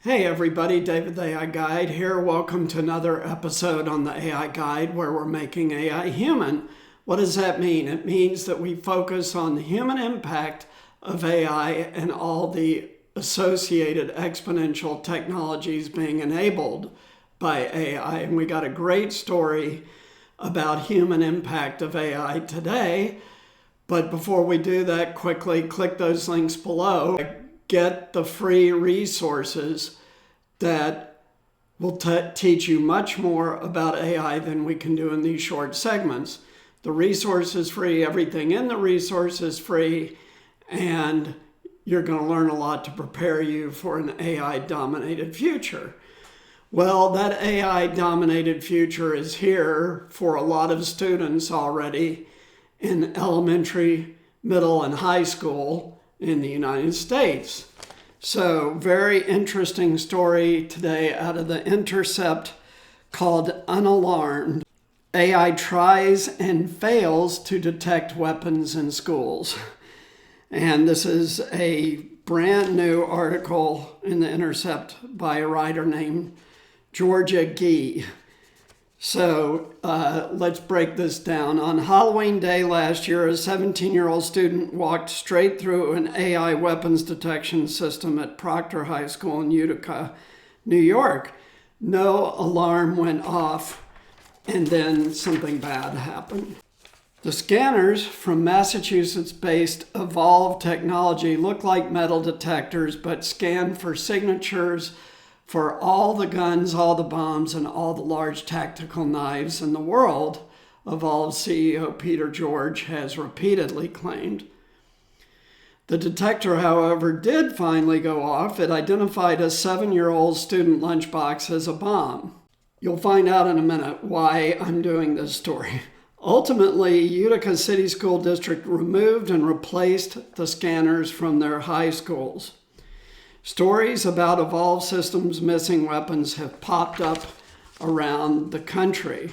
Hey everybody, David the AI Guide here. Welcome to another episode on the AI Guide where we're making AI human. What does that mean? It means that we focus on the human impact of AI and all the associated exponential technologies being enabled by AI. And we got a great story about human impact of AI today. But before we do that, quickly click those links below. Get the free resources that will teach you much more about AI than we can do in these short segments. The resource is free, everything in the resource is free, and you're going to learn a lot to prepare you for an AI-dominated future. Well, that AI-dominated future is here for a lot of students already in elementary, middle, and high school in the United States. So, very interesting story today out of The Intercept called Unalarmed. AI tries and fails to detect weapons in schools. And this is a brand new article in The Intercept by a writer named Georgia Gee. So let's break this down. On Halloween Day last year, a 17-year-old student walked straight through an AI weapons detection system at Proctor High School in Utica, New York. No alarm went off, and then something bad happened. The scanners from Massachusetts-based Evolve Technology look like metal detectors, but scan for signatures for all the guns, all the bombs, and all the large tactical knives in the world, Evolve CEO Peter George has repeatedly claimed. The detector, however, did finally go off. It identified a 7-year-old student lunchbox as a bomb. You'll find out in a minute why I'm doing this story. Ultimately, Utica City School District removed and replaced the scanners from their high schools. Stories about Evolve Systems missing weapons have popped up around the country.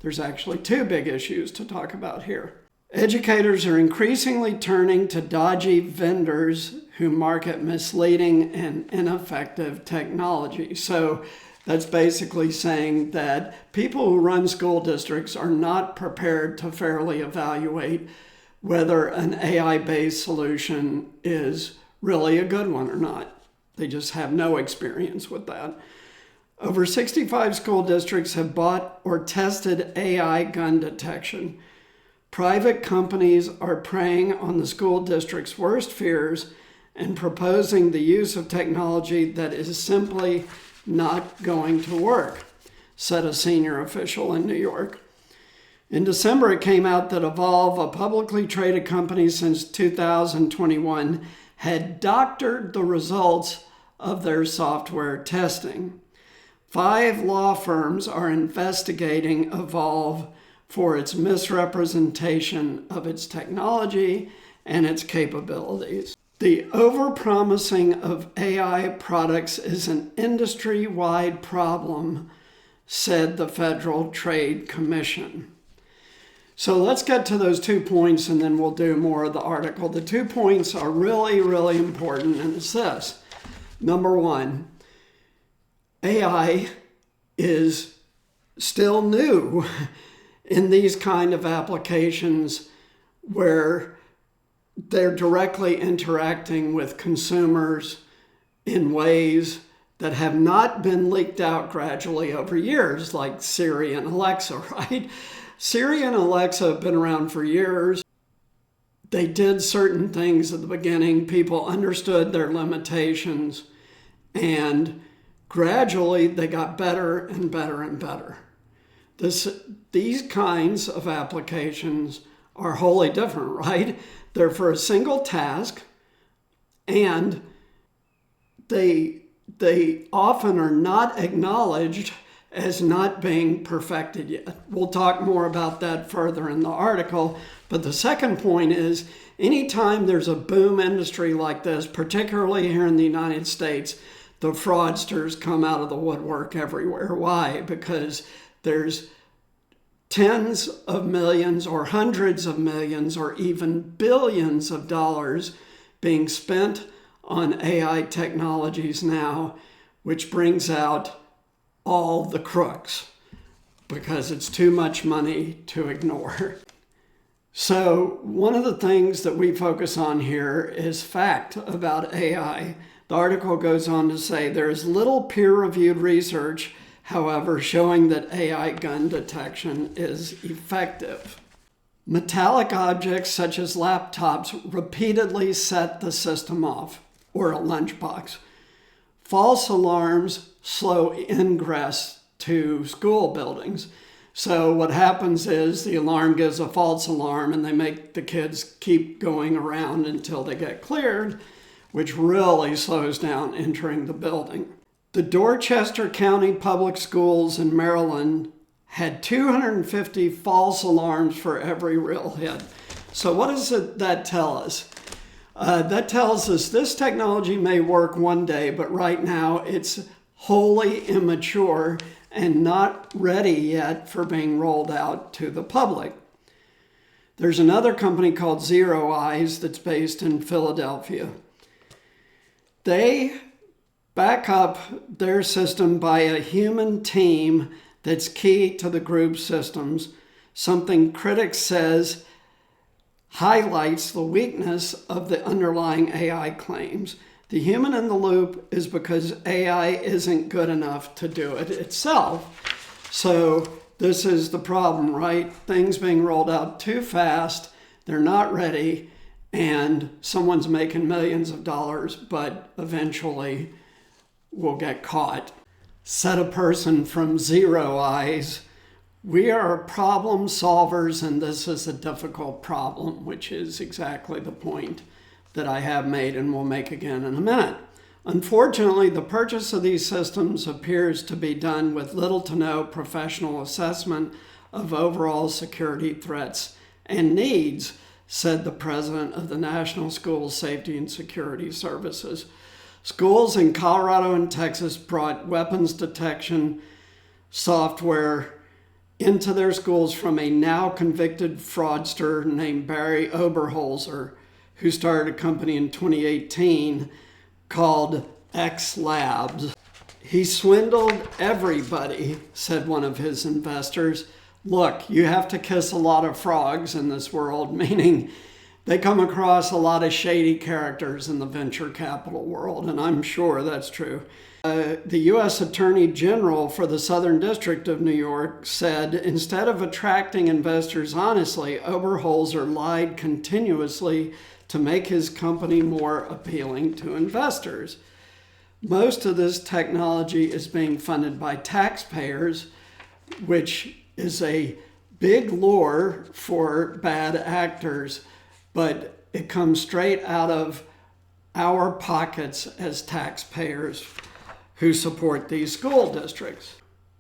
There's actually two big issues to talk about here. Educators are increasingly turning to dodgy vendors who market misleading and ineffective technology. So that's basically saying that people who run school districts are not prepared to fairly evaluate whether an AI-based solution is really a good one or not. They just have no experience with that. Over 65 school districts have bought or tested AI gun detection. Private companies are preying on the school district's worst fears and proposing the use of technology that is simply not going to work, said a senior official in New York. In December, it came out that Evolve, a publicly traded company since 2021, had doctored the results of their software testing. 5 law firms are investigating Evolve for its misrepresentation of its technology and its capabilities. The overpromising of AI products is an industry-wide problem, said the Federal Trade Commission. So let's get to those 2 points and then we'll do more of the article. The 2 points are really, really important, and it's this. Number one, AI is still new in these kind of applications where they're directly interacting with consumers in ways that have not been leaked out gradually over years, like Siri and Alexa, right? Siri and Alexa have been around for years. They did certain things at the beginning. People understood their limitations, and gradually they got better and better and better. These kinds of applications are wholly different, right? They're for a single task, and they often are not acknowledged as not being perfected yet. We'll talk more about that further in the article. But the second point is, anytime there's a boom industry like this, particularly here in the United States, the fraudsters come out of the woodwork everywhere. Why? Because there's tens of millions or hundreds of millions or even billions of dollars being spent on AI technologies now which brings out all the crooks because it's too much money to ignore. So one of the things that we focus on here is fact about AI. The article goes on to say there is little peer-reviewed research, however, showing that AI gun detection is effective. Metallic objects such as laptops repeatedly set the system off, or a lunchbox. False alarms slow ingress to school buildings. So what happens is the alarm gives a false alarm and they make the kids keep going around until they get cleared, which really slows down entering the building. The Dorchester County Public Schools in Maryland had 250 false alarms for every real hit. So what does that tell us? That tells us this technology may work one day, but right now it's wholly immature and not ready yet for being rolled out to the public. There's another company called Zero Eyes that's based in Philadelphia. They back up their system by a human team that's key to the group systems, something critics says highlights the weakness of the underlying AI claims. The human in the loop is because AI isn't good enough to do it itself. So this is the problem, right? Things being rolled out too fast, they're not ready, and someone's making millions of dollars, but eventually will get caught. Said a person from Zero Eyes, we are problem solvers and this is a difficult problem, which is exactly the point that I have made and will make again in a minute. Unfortunately, the purchase of these systems appears to be done with little to no professional assessment of overall security threats and needs, said the president of the National School Safety and Security Services. Schools in Colorado and Texas brought weapons detection software into their schools from a now convicted fraudster named Barry Oberholzer, who started a company in 2018 called X Labs. He swindled everybody, said one of his investors. Look, you have to kiss a lot of frogs in this world, meaning they come across a lot of shady characters in the venture capital world, and I'm sure that's true. The U.S. Attorney General for the Southern District of New York said, instead of attracting investors honestly, Oberholzer lied continuously to make his company more appealing to investors. Most of this technology is being funded by taxpayers, which is a big lure for bad actors, but it comes straight out of our pockets as taxpayers who support these school districts.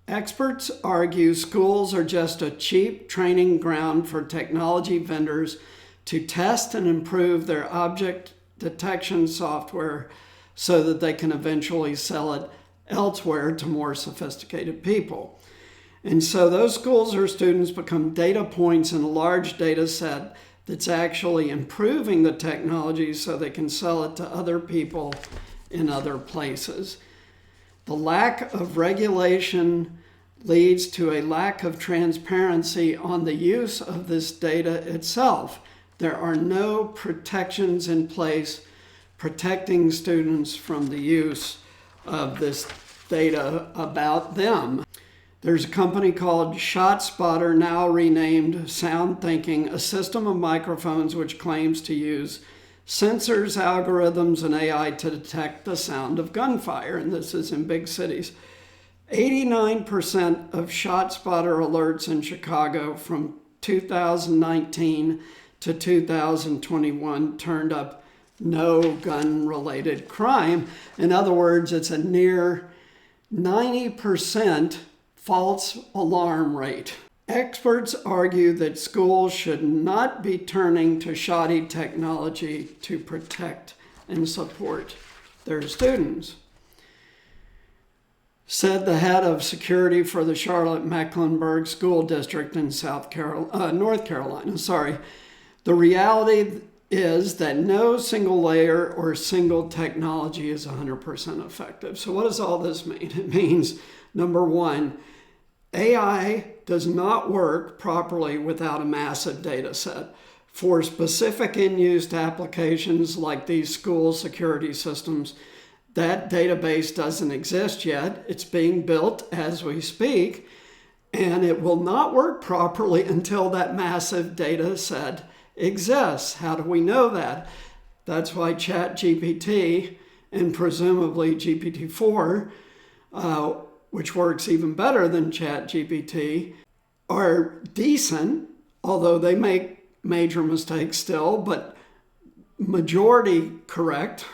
Experts argue schools are just a cheap training ground for technology vendors to test and improve their object detection software so that they can eventually sell it elsewhere to more sophisticated people. And so those schools or students become data points in a large data set that's actually improving the technology so they can sell it to other people in other places. The lack of regulation leads to a lack of transparency on the use of this data itself. There are no protections in place protecting students from the use of this data about them. There's a company called ShotSpotter, now renamed Sound Thinking, a system of microphones which claims to use sensors, algorithms, and AI to detect the sound of gunfire, and this is in big cities. 89% of ShotSpotter alerts in Chicago from 2019 to 2021 turned up no gun-related crime. In other words, it's a near 90% false alarm rate. Experts argue that schools should not be turning to shoddy technology to protect and support their students. Said the head of security for the Charlotte-Mecklenburg School District in North Carolina. The reality is that no single layer or single technology is 100% effective. So what does all this mean? It means, number one, AI does not work properly without a massive data set. For specific in-use applications like these school security systems, that database doesn't exist yet. It's being built as we speak, and it will not work properly until that massive data set exists. How do we know that? That's why ChatGPT and presumably GPT-4, which works even better than ChatGPT, are decent, although they make major mistakes still, but majority correct,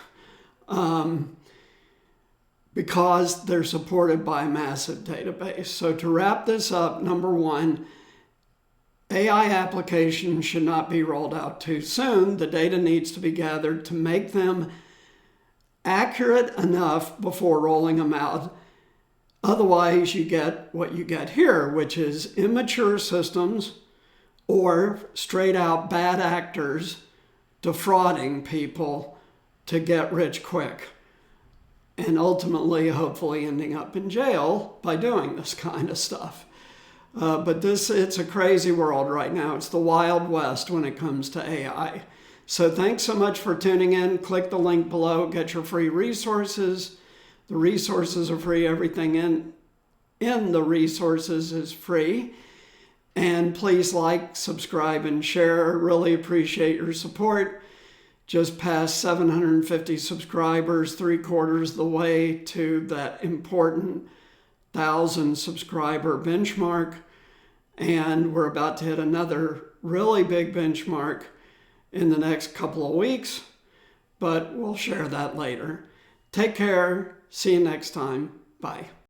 because they're supported by a massive database. So to wrap this up, number one, AI applications should not be rolled out too soon. The data needs to be gathered to make them accurate enough before rolling them out. Otherwise, you get what you get here, which is immature systems or straight out bad actors defrauding people to get rich quick, and ultimately, hopefully, ending up in jail by doing this kind of stuff. But it's a crazy world right now. It's the Wild West when it comes to AI. So thanks so much for tuning in. Click the link below, get your free resources. The resources are free. Everything in the resources is free. And please like, subscribe, and share. Really appreciate your support. Just passed 750 subscribers, 3/4 the way to that important 1,000 subscriber benchmark. And we're about to hit another really big benchmark in the next couple of weeks, but we'll share that later. Take care. See you next time. Bye.